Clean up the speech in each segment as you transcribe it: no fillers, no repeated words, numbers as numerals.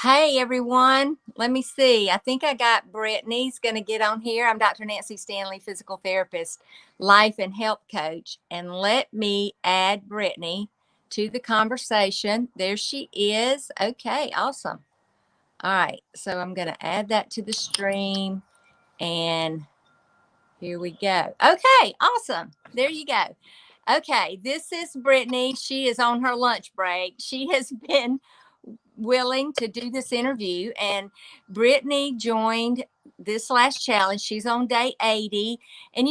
Hey everyone, let me see. I think I got Brittany's going to get on here. I'm Dr. Nancy Stanley, physical therapist, life and health coach. And let me add Brittany to the conversation. There she is. Okay, awesome. All right, so I'm going to add that to the stream and here we go. Okay, awesome. There you go. Okay, this is Brittany. She is on her lunch break. She has been willing to do this interview, and Brittany joined this last challenge. She's on day 80. And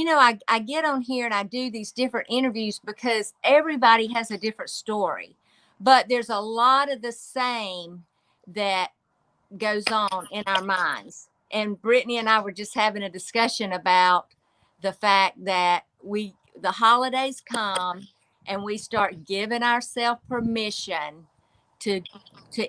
I get on here and I do these different interviews because everybody has a different story, but there's a lot of the same that goes on in our minds. And Brittany and I were just having a discussion about the fact that the holidays come and we start giving ourselves permission to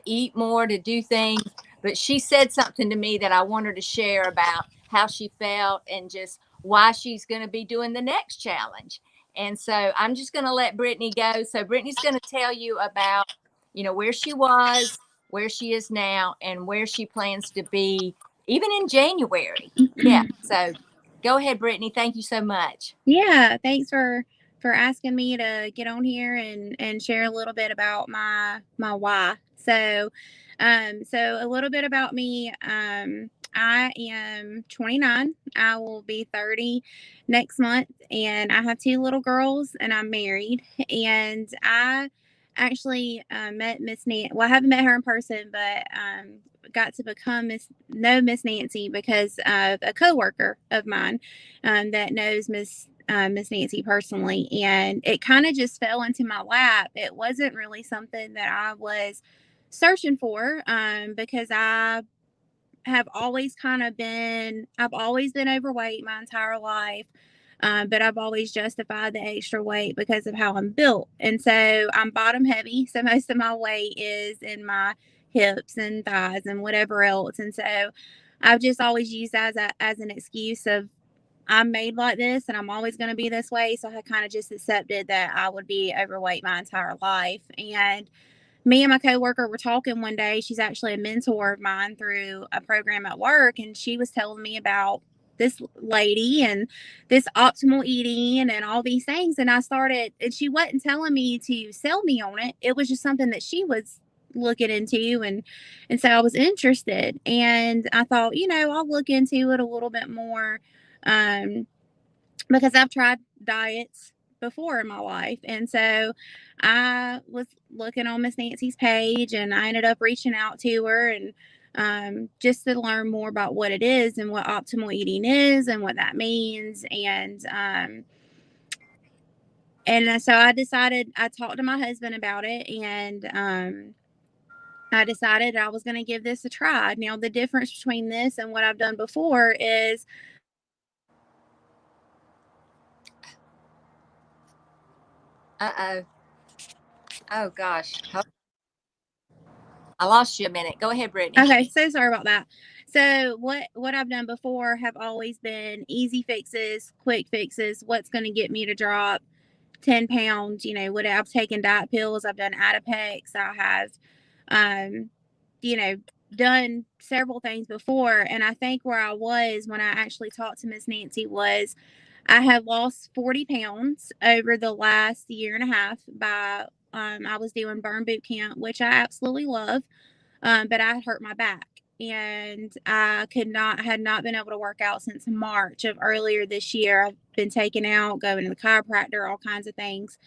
eat more, to do things. But she said something to me that I want her to share about how she felt and just why she's going to be doing the next challenge. And so I'm just going to let Brittany go. So Brittany's going to tell you about, where she was, where she is now, and where she plans to be even in January. Yeah. So go ahead, Brittany. Thank you so much. Yeah, thanks for asking me to get on here and share a little bit about my why. So a little bit about me. I am 29. I will be 30 next month, and I have two little girls, and I'm married. And I actually met Miss Nancy. Well, I haven't met her in person, but got to Miss Nancy because of a coworker of mine that knows Miss Nancy personally, and it kind of just fell into my lap. It wasn't really something that I was searching for, because I've always been overweight my entire life. But I've always justified the extra weight because of how I'm built. And so I'm bottom heavy. So most of my weight is in my hips and thighs and whatever else. And so I've just always used as an excuse of I'm made like this and I'm always going to be this way. So I kind of just accepted that I would be overweight my entire life. And me and my coworker were talking one day. She's actually a mentor of mine through a program at work. And she was telling me about this lady and this optimal eating and all these things. And and she wasn't telling me to sell me on it. It was just something that she was looking into. And so I was interested, and I thought, I'll look into it a little bit more. Um, because I've tried diets before in my life. And so I was looking on Miss Nancy's page, and I ended up reaching out to her and just to learn more about what it is and what optimal eating is and what that means. And so I talked to my husband about it, and I decided I was going to give this a try. Now, the difference between this and what I've done before is Uh-oh. Oh gosh. I lost you a minute. Go ahead, Brittany. okay, so sorry about that. So what I've done before have always been easy fixes, quick fixes. What's going to get me to drop 10 pounds? What I've taken diet pills. I've done Adipex. I have, um, you know, done several things before. And I think where I was when I actually talked to Miss Nancy was I had lost 40 pounds over the last year and a half by I was doing burn boot camp, which I absolutely love. But I hurt my back, and had not been able to work out since March of earlier this year. I've been taken out, going to the chiropractor, all kinds of things.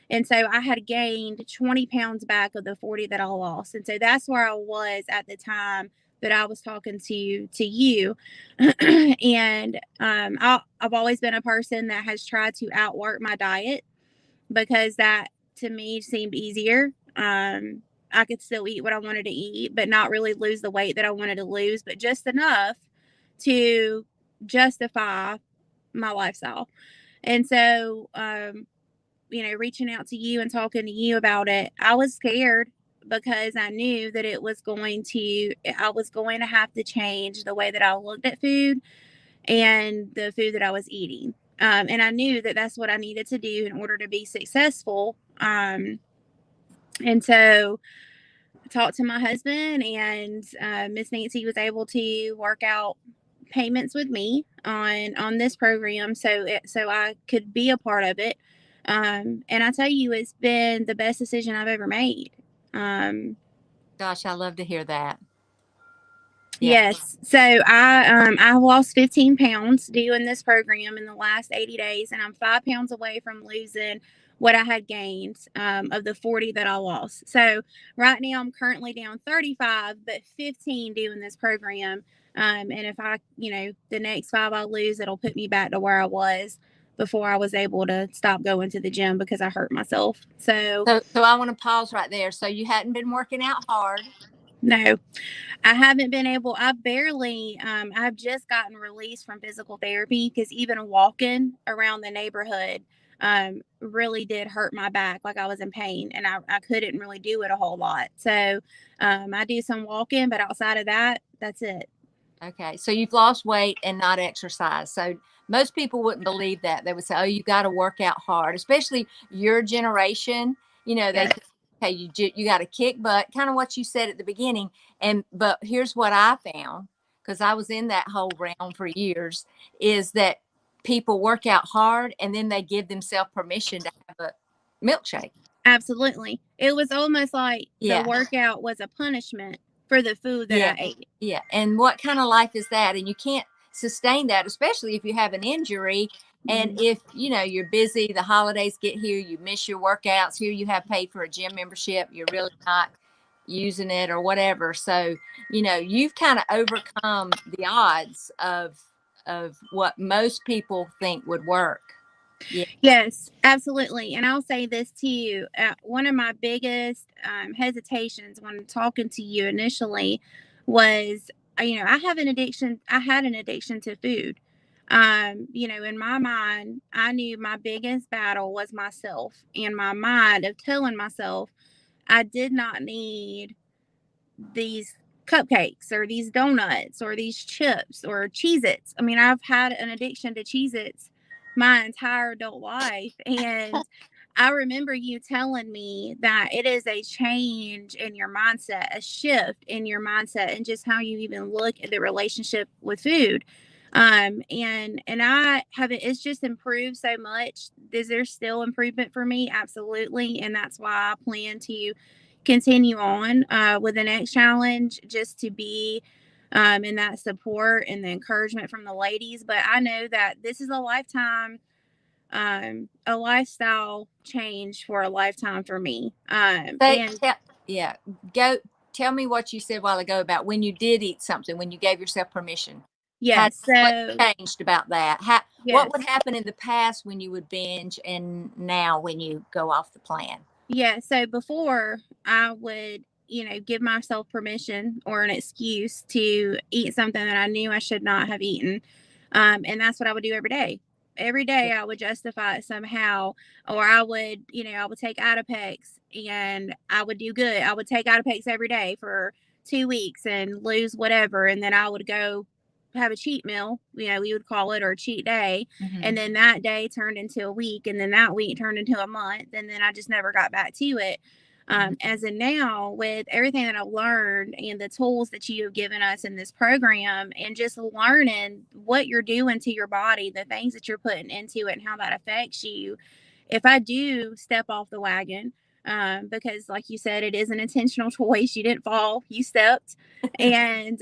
And so I had gained 20 pounds back of the 40 that I lost. And so that's where I was at the time that I was talking to you. And I've always been a person that has tried to outwork my diet because that to me seemed easier. I could still eat what I wanted to eat, but not really lose the weight that I wanted to lose, but just enough to justify my lifestyle. And so, reaching out to you and talking to you about it, I was scared because I knew that I was going to have to change the way that I looked at food and the food that I was eating. And I knew that that's what I needed to do in order to be successful. And so talked to my husband, and Miss Nancy was able to work out payments with me on this program, so I could be a part of it. And I tell you, it's been the best decision I've ever made. Um, Gosh, I love to hear that. Yeah. Yes. So I lost 15 pounds doing this program in the last 80 days, and I'm 5 pounds away from losing what I had gained of the 40 that I lost. So right now I'm currently down 35, but 15 doing this program. And if I, the next 5 I lose, it'll put me back to where I was before I was able to stop going to the gym because I hurt myself. So So I want to pause right there. So you hadn't been working out hard. no, I haven't been able, I've just gotten released from physical therapy because even walking around the neighborhood really did hurt my back. Like I was in pain and I couldn't really do it a whole lot. So I do some walking, but outside of that, that's it. Okay. So you've lost weight and not exercise. So most people wouldn't believe that. They would say, oh, you got to work out hard, especially your generation. They Yes, say, okay, you got to kick butt, kind of what you said at the beginning. But here's what I found, because I was in that whole realm for years, is that people work out hard and then they give themselves permission to have a milkshake. absolutely. It was almost like the Yeah. workout was a punishment for the food that Yeah. I ate. Yeah. And what kind of life is that? And you can't sustain that, especially if you have an injury. And Mhm. if, you're busy, the holidays get here, you miss your workouts, here you have paid for a gym membership, you're really not using it or whatever. So, you've kind of overcome the odds of what most people think would work. Yeah. Yes, absolutely. And I'll say this to you. One of my biggest hesitations when talking to you initially was, I have an addiction. I had an addiction to food. In my mind, I knew my biggest battle was myself and my mind of telling myself I did not need these cupcakes or these donuts or these chips or Cheez Its. I mean, I've had an addiction to Cheez Its my entire adult life. And I remember you telling me that it is a change in your mindset, a shift in your mindset, and just how you even look at the relationship with food. And I haven't, it's just improved so much. Is there still improvement for me? Absolutely. And that's why I plan to continue on with the next challenge, just to be in that support and the encouragement from the ladies. But I know that this is a lifestyle change for a lifetime for me. And Yeah. Go tell me what you said a while ago about when you did eat something, when you gave yourself permission. How yes, what so changed about that? What would yes, happen in the past when you would binge and now when you go off the plan? yeah. So before I would, give myself permission or an excuse to eat something that I knew I should not have eaten. And that's what I would do every day. Every day I would justify it somehow, or I would take Adipex and I would do good. I would take Adipex every day for 2 weeks and lose whatever. And then I would go have a cheat meal, we would call it, or a cheat day. And Mhm. then that day turned into a week, and then that week turned into a month, and then I just never got back to it. Mhm. As in now, with everything that I've learned and the tools that you have given us in this program, and just learning what you're doing to your body, the things that you're putting into it, and how that affects you, if I do step off the wagon, because like you said, it is an intentional choice. You didn't fall, you stepped. And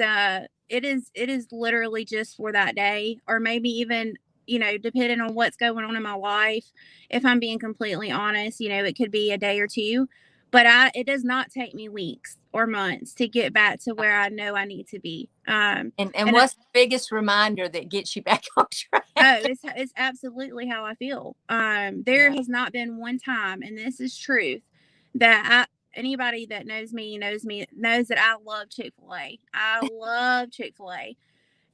it is literally just for that day, or maybe even, depending on what's going on in my life. If I'm being completely honest, it could be a day or two, but it does not take me weeks or months to get back to where I know I need to be. And And what's the biggest reminder that gets you back on Oh, track? it's absolutely how I feel. There Yeah. has not been one time, and this is truth, that anybody that knows me knows that I love Chick-fil-A. I love Chick-fil-A.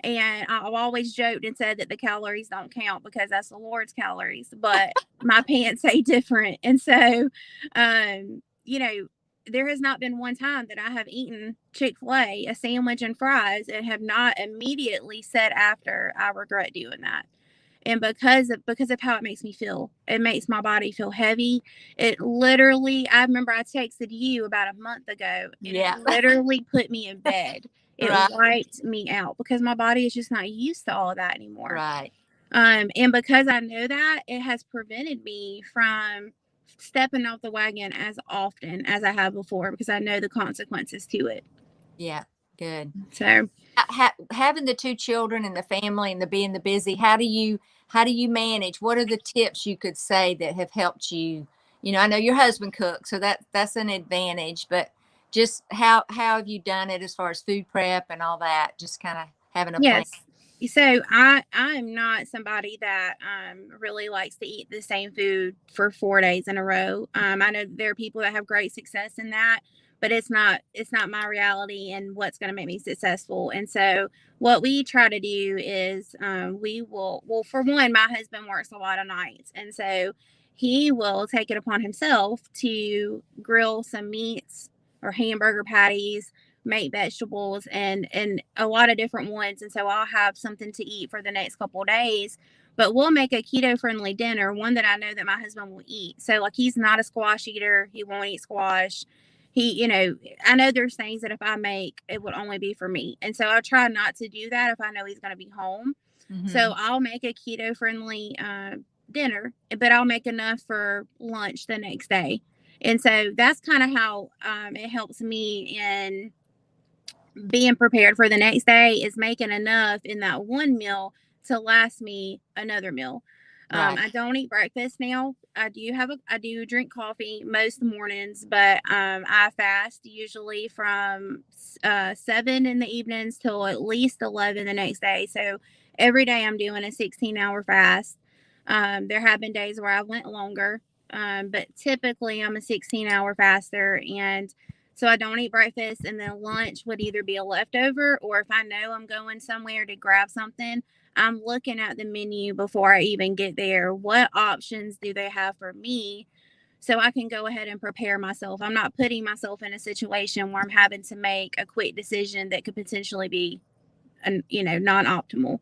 And I've always joked and said that the calories don't count because that's the Lord's calories, but my pants say different. And so, there has not been one time that I have eaten Chick-fil-A, a sandwich and fries, and have not immediately said after, I regret doing that. And because of how it makes me feel, it makes my body feel heavy. It literally, I remember I texted you about a month ago, and it Yeah. literally put me in bed. It Right. wiped me out because my body is just not used to all of that anymore. Right. And because I know that, it has prevented me from stepping off the wagon as often as I have before, because I know the consequences to it. Yeah. Good. So Having the two children and the family and the being the busy, how do you manage? What are the tips you could say that have helped you? I know your husband cooks, so that's an advantage, but just how have you done it as far as food prep and all that? Just kind of having a plan. yes. So I'm not somebody that really likes to eat the same food for 4 days in a row. I know there are people that have great success in that, but it's not my reality and what's going to make me successful. And so what we try to do is we will, well, for one, my husband works a lot of nights, and so he will take it upon himself to grill some meats or hamburger patties, make vegetables, and a lot of different ones. And so I'll have something to eat for the next couple of days. But we'll make a keto friendly dinner, one that I know that my husband will eat. So like, he's not a squash eater. He won't eat squash. I know there's things that if I make, it would only be for me. And so I try not to do that if I know he's going to be home. So I'll make a keto friendly dinner, but I'll make enough for lunch the next day. And so that's kind of how it helps me in being prepared for the next day, is making enough in that one meal to last me another meal. Right. I don't eat breakfast now. I do drink coffee most mornings, but I fast usually from 7 in the evenings till at least 11 the next day. So every day I'm doing a 16-hour fast. There have been days where I went longer, but typically I'm a 16-hour faster. And so I don't eat breakfast, and then lunch would either be a leftover, or if I know I'm going somewhere to grab something, I'm looking at the menu before I even get there. What options do they have for me? So I can go ahead and prepare myself. I'm not putting myself in a situation where I'm having to make a quick decision that could potentially be, non optimal.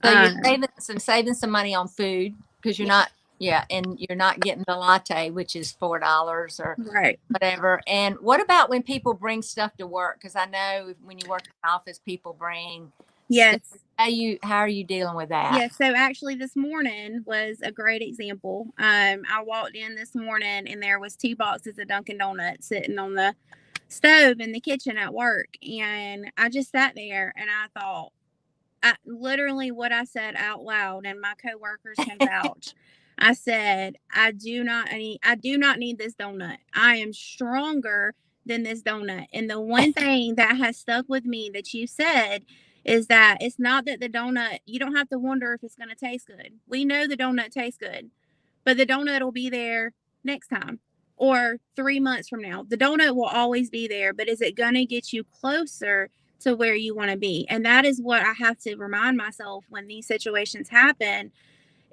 So you're Um, saving some money on food because you're yeah, not, yeah, and you're not getting the latte, which is $4 or right. whatever. And what about when people bring stuff to work? Because I know when you work in the office, people bring stuff. Yes. How are you dealing with that? Yeah, so actually this morning was a great example. I walked in this morning and there was 2 boxes of Dunkin' Donuts sitting on the stove in the kitchen at work, and I just sat there and I thought, literally what I said out loud, and my coworkers can vouch. I said, I do not need this donut. I am stronger than this donut. And the one thing that has stuck with me that you said is that it's not that the donut, you don't have to wonder if it's going to taste good. We know the donut tastes good, but the donut will be there next time or 3 months from now. The donut will always be there, but is it going to get you closer to where you want to be? And that is what I have to remind myself when these situations happen.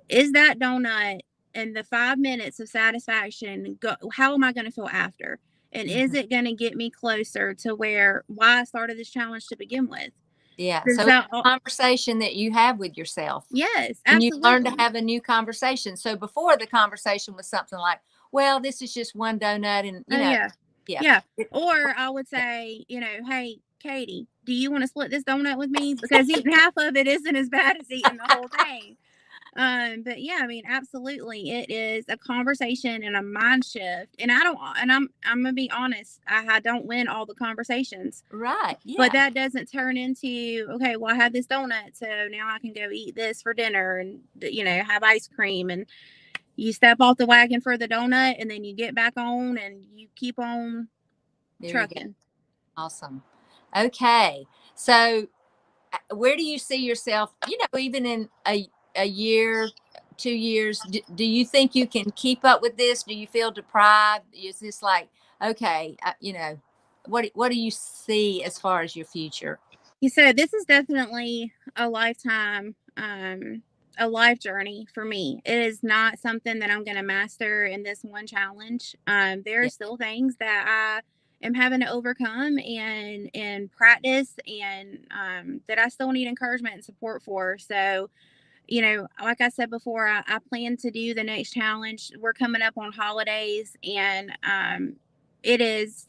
Is that donut and the 5 minutes of satisfaction, how am I going to feel after? And is Mhm. it going to get me closer to why I started this challenge to begin with? Yeah. Does So it's that, a conversation that you have with yourself, yes, and you learn to absolutely. have a new conversation. So before, the conversation was something like, well, this is just one donut, and Oh, yeah. yeah. Yeah. Or I would say, hey, Katie, do you want to split this donut with me? Because eating half of it isn't as bad as eating the whole thing. But yeah, I mean, absolutely, it is a conversation and a mind shift. And I'm gonna be honest, I don't win all the conversations, Right. but Yeah. that doesn't turn into, okay, well, I had this donut, so now I can go eat this for dinner, and have ice cream. And you step off the wagon for the donut, and then you get back on and you keep on There you go. trucking. Awesome. Okay. So where do you see yourself, even in a year, 2 years? Do you think you can keep up with this? Do you feel deprived? Is this like, okay, what do you see as far as your future? You said this is definitely a lifetime, a life journey for me. It is not something that I'm going to master in this one challenge. There are Yeah. still things that I am having to overcome and practice, and that I still need encouragement and support for. So you know, like I said before, I plan to do the next challenge. We're coming up on holidays, and it is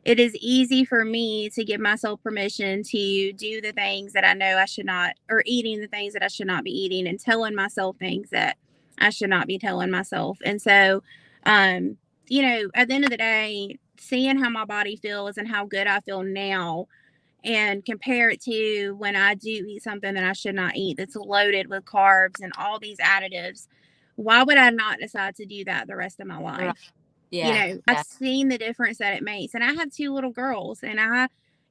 it is easy for me to give myself permission to do the things that I know I should not, or eating the things that I should not be eating, and telling myself things that I should not be telling myself. And so, um, you know, at the end of the day, seeing how my body feels and how good I feel now, and compare it to when I do eat something that I should not eat that's loaded with carbs and all these additives, why would I not decide to do that the rest of my Right. life? You Yeah. know, I've Yeah. seen the difference that it makes. And I have two little girls, and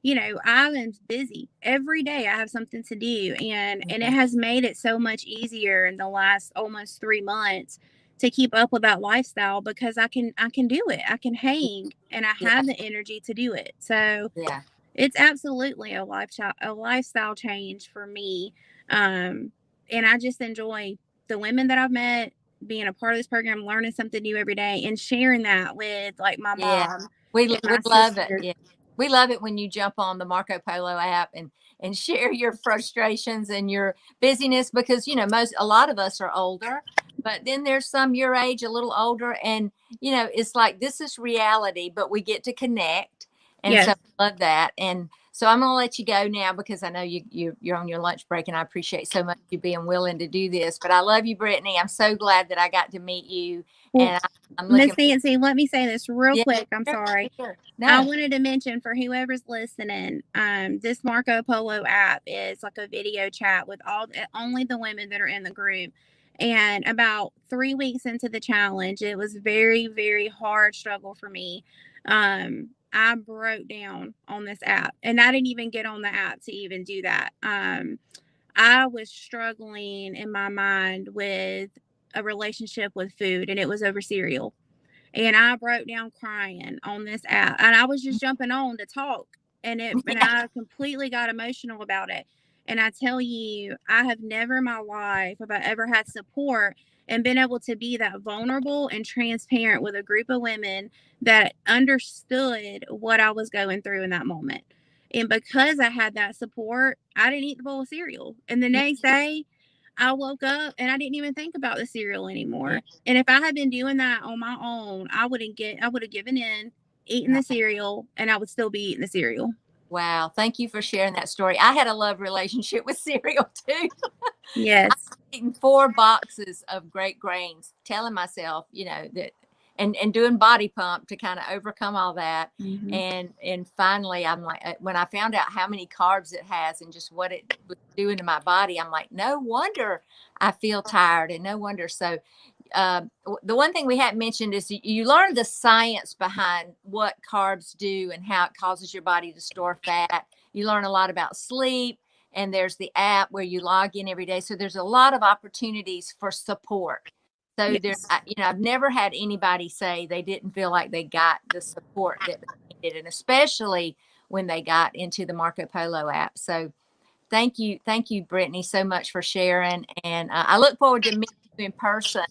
you know, I'm busy every day. I have something to do, and it Yeah. has made it so much easier in the last almost 3 months to keep up with that lifestyle, because I can do it. I can hang, and I Yeah. have the energy to do it. So Yeah. it's absolutely a lifestyle change for me. Um, and I just enjoy the women that I've met, being a part of this program, learning something new every day, and sharing that with like my Yeah. mom We and we my love it. sister. Yeah. We love it when you jump on the Marco Polo app and share your frustrations and your busyness, because most a lot of us are older, but then there's some your age, a little older, and it's like this is reality, but we get to connect. And so Yes. I love that. And so I'm gonna let you go now because I know you're on your lunch break, and I appreciate so much you being willing to do this. But I love you, Brittany. I'm so glad that I got to meet you, Well, and I'm Miss looking. Nancy, let me say this real Yeah, quick. I'm sure, sorry. sure. I No. wanted to mention for whoever's listening, this Marco Polo app is like a video chat with only the women that are in the group. And about 3 weeks into the challenge, it was very, very hard struggle for me. I broke down on this app, and I didn't even get on the app to even do that. I was struggling in my mind with a relationship with food, and it was over cereal, and I broke down crying on this app, and I was just jumping on to talk, and I completely got emotional about it. And I tell you, I have never in my life have I ever had support and been able to be that vulnerable and transparent with a group of women that understood what I was going through in that moment. And because I had that support, I didn't eat the bowl of cereal. And the Yeah, next day, I woke up and I didn't even think about the cereal yeah. anymore. And if I had been doing that on my own, I would have given in, eaten the cereal, and I would still be eating the cereal. Wow. Thank you for sharing that story. I had a love relationship with cereal too. Yes. Eating 4 boxes of great grains, telling myself, that, and doing body pump to kind of overcome all that. Hmm. And finally, I'm like, when I found out how many carbs it has and just what it was doing to my body, I'm like, no wonder I feel tired, and no wonder. So the one thing we hadn't mentioned is you learn the science behind what carbs do and how it causes your body to store fat. You learn a lot about sleep, and there's the app where you log in every day. So there's a lot of opportunities for support. So Yes. I've never had anybody say they didn't feel like they got the support that they needed, and especially when they got into the Marco Polo app. So thank you, Brittany, so much for sharing, and I look forward to meeting you in person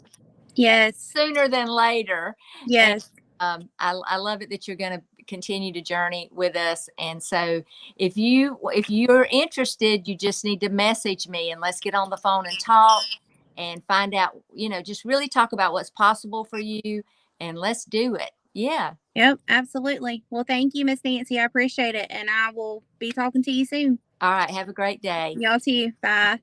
Yes. sooner than later. And Yes. I love it that you're going to continue to journey with us. And so if you're interested, you just need to message me, and let's get on the phone and talk and find out, just really talk about what's possible for you, and let's do it. Yeah. Yep. Absolutely. Well, thank you, Miss Nancy. I appreciate it. And I will be talking to you soon. All right. Have a great day. Y'all too. Bye.